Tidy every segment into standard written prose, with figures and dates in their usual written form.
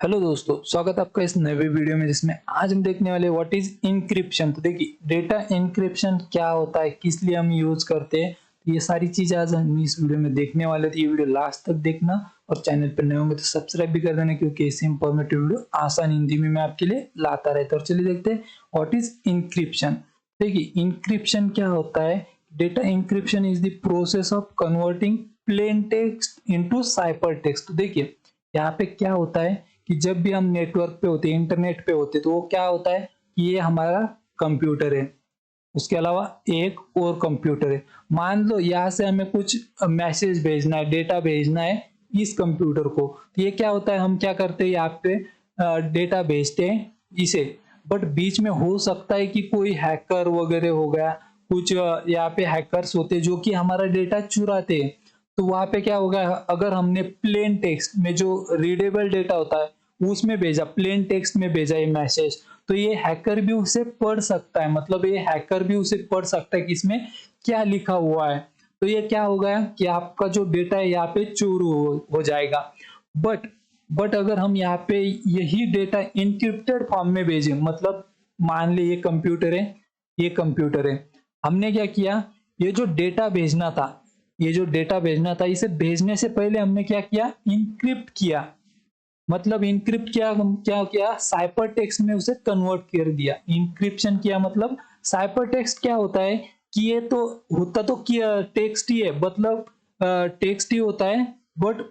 Hello दोस्तों, स्वागत है आपका इस नए वीडियो में जिसमें आज हम देखने वाले व्हाट इज इंक्रिप्शन। तो देखिए, डेटा इंक्रिप्शन क्या होता है, किस लिए हम यूज करते हैं, तो ये सारी चीजें आज हम इस वीडियो में देखने वाले थे। ये वीडियो लास्ट तक देखना और चैनल पर नए होंगे तो सब्सक्राइब भी कर देना, क्योंकि ऐसे इंफॉर्मेटिव वीडियो आसान हिंदी में मैं आपके लिए लाता रहता हूँ। और चलिए देखते हैं व्हाट इज इंक्रिप्शन। देखिए, इंक्रिप्शन क्या होता है। Data encryption is the process of converting plain text into cipher text. तो देखिए, यहाँ पे क्या होता है कि जब भी हम नेटवर्क पे होते हैं, इंटरनेट पे होते हैं, तो वो क्या होता है कि ये हमारा कंप्यूटर है, उसके अलावा एक और कंप्यूटर है। मान लो यहाँ से हमें कुछ मैसेज भेजना है, डेटा भेजना है इस कंप्यूटर को, तो ये क्या होता है, हम क्या करते हैं, यहाँ पे डेटा भेजते हैं इसे। बट बीच में हो सकता है कि कोई हैकर वगैरह हो गया, कुछ यहाँ पे हैकर्स होते हैं जो कि हमारा डेटा चुराते हैं। तो वहां पे क्या होगा, अगर हमने प्लेन टेक्स्ट में जो रीडेबल डेटा होता है उसमें भेजा, प्लेन टेक्स्ट में भेजा ये मैसेज, तो ये हैकर भी उसे पढ़ सकता है। मतलब ये हैकर भी उसे पढ़ सकता है कि इसमें क्या लिखा हुआ है। तो ये क्या होगा कि आपका जो डेटा है यहाँ पे चोर हो जाएगा। बट अगर हम यहाँ पे यही डेटा इनक्रिप्टेड फॉर्म में भेजें, मतलब मान ले ये कंप्यूटर है, ये कंप्यूटर है, हमने क्या किया, ये जो डेटा भेजना था, ये जो डेटा भेजना था, इसे भेजने से पहले हमने क्या किया, इनक्रिप्ट किया। मतलब इनक्रिप्ट किया, क्या किया, साइफर टेक्स्ट में उसे कन्वर्ट कर दिया। इंक्रिप्शन किया मतलब साइफर टेक्स्ट क्या होता है कि ये तो होता तो क्या टेक्स्ट ही है, मतलब टेक्स्ट ही होता है। बट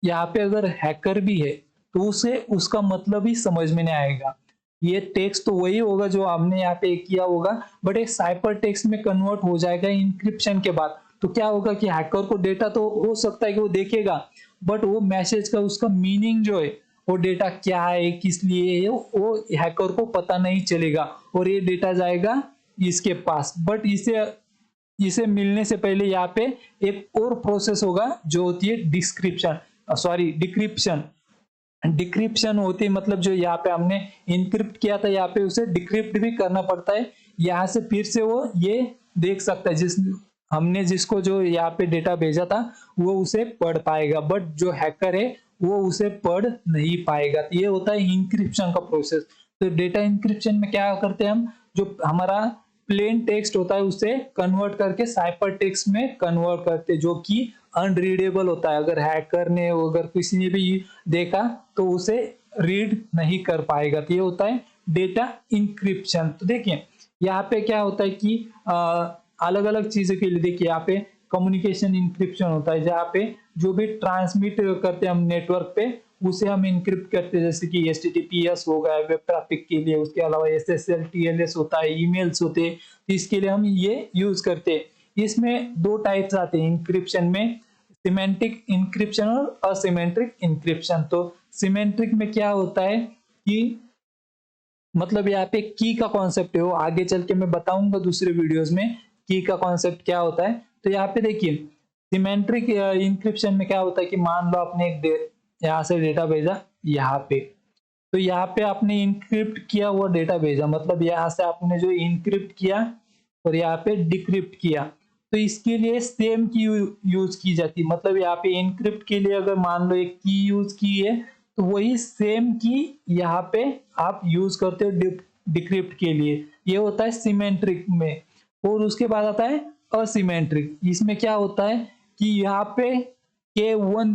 यहाँ पे अगर हैकर भी है तो उसे उसका मतलब ही समझ में नहीं आएगा। ये टेक्स्ट तो वही होगा जो हमने यहाँ पे किया होगा, बट एक साइफर टेक्स्ट में कन्वर्ट हो जाएगा इंक्रिप्शन के बाद। तो क्या होगा कि हैकर को डेटा तो हो सकता है कि वो देखेगा, बट वो मैसेज का उसका मीनिंग जो है, वो डेटा क्या है, किस लिए है, वो हैकर को पता नहीं चलेगा और ये डेटा जाएगा इसके पास। बट इसे इसे मिलने से पहले यहाँ पे एक और प्रोसेस होगा जो होती है डिस्क्रिप्शन, सॉरी डिक्रिप्शन। डिक्रिप्शन होती है, मतलब जो यहाँ पे हमने इनक्रिप्ट किया था, यहाँ पे उसे डिक्रिप्ट भी करना पड़ता है। यहाँ से फिर से वो ये देख सकता है, हमने जिसको जो यहाँ पे डेटा भेजा था वो उसे पढ़ पाएगा, बट जो हैकर है वो उसे पढ़ नहीं पाएगा। तो ये होता है इंक्रिप्शन का प्रोसेस। तो डेटा इंक्रिप्शन में क्या करते हैं हम, जो हमारा प्लेन टेक्स्ट होता है उसे कन्वर्ट करके साइफर टेक्स्ट में कन्वर्ट करते, जो कि अनरीडेबल होता है। अगर हैकर ने, अगर किसी ने भी देखा तो उसे रीड नहीं कर पाएगा। तो ये होता है डेटा इंक्रिप्शन। तो देखिए, यहाँ पे क्या होता है कि अलग अलग चीजों के लिए देखिए, यहाँ पे कम्युनिकेशन इंक्रिप्शन होता है, जहाँ पे जो भी ट्रांसमिट करते हैं हम नेटवर्क पे उसे हम इंक्रिप्ट करते हैं, जैसे कि HTTPS हो गया वेब ट्रैफिक के लिए, उसके अलावा SSL TLS होता है, ईमेल्स होते हैं, तो इसके लिए हम ये यूज करते हैं। इसमें दो टाइप्स आते हैं इंक्रिप्शन में, सिमेंटिक इंक्रिप्शन और असिमेट्रिक इंक्रिप्शन। तो सिमेंट्रिक में क्या होता है कि मतलब यहाँ पे की का कॉन्सेप्ट है, वो आगे चल के मैं बताऊंगा दूसरे वीडियोस में की का कॉन्सेप्ट क्या होता है। तो यहाँ पे देखिए, सिमेट्रिक इंक्रिप्शन में क्या होता है कि मान लो आपने एक यहाँ से डेटा भेजा यहाँ पे, तो यहाँ पे आपने इंक्रिप्ट किया हुआ डेटा भेजा, मतलब यहाँ से आपने जो इंक्रिप्ट किया और यहाँ पे डिक्रिप्ट किया, तो इसके लिए सेम की यूज की जाती है। मतलब यहाँ पे इंक्रिप्ट के लिए अगर मान लो एक की यूज की है, तो वही सेम की यहाँ पे आप यूज करते हो डिक्रिप्ट के लिए। ये होता है सिमेट्रिक में। और उसके बाद आता है असिमेट्रिक। इसमें क्या होता है कि यहाँ पे K1,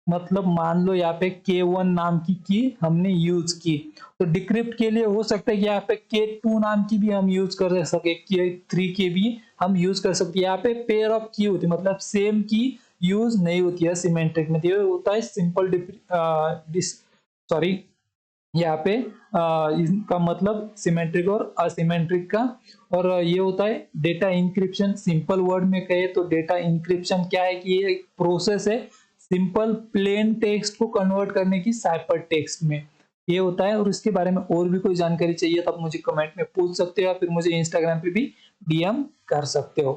मतलब मान लो यहाँ पे K1 नाम की हमने यूज की, तो डिक्रिप्ट के लिए हो सकता है कि यहाँ पे K2 नाम की भी हम यूज कर सके, K3 के भी हम यूज कर सकते हैं। यहाँ पे पेयर ऑफ की होती है, मतलब सेम की यूज नहीं होती है सिमेट्रिक में। ये होता है सिंपल सॉरी, यहाँ पे इनका मतलब सिमेट्रिक और असिमेट्रिक का। और ये होता है डेटा इंक्रिप्शन। सिंपल वर्ड में कहे तो डेटा इंक्रिप्शन क्या है कि ये एक प्रोसेस है सिंपल प्लेन टेक्स्ट को कन्वर्ट करने की साइफर टेक्स्ट में, ये होता है। और इसके बारे में और भी कोई जानकारी चाहिए तो आप मुझे कमेंट में पूछ सकते हो, या फिर मुझे इंस्टाग्राम पे भी DM कर सकते हो।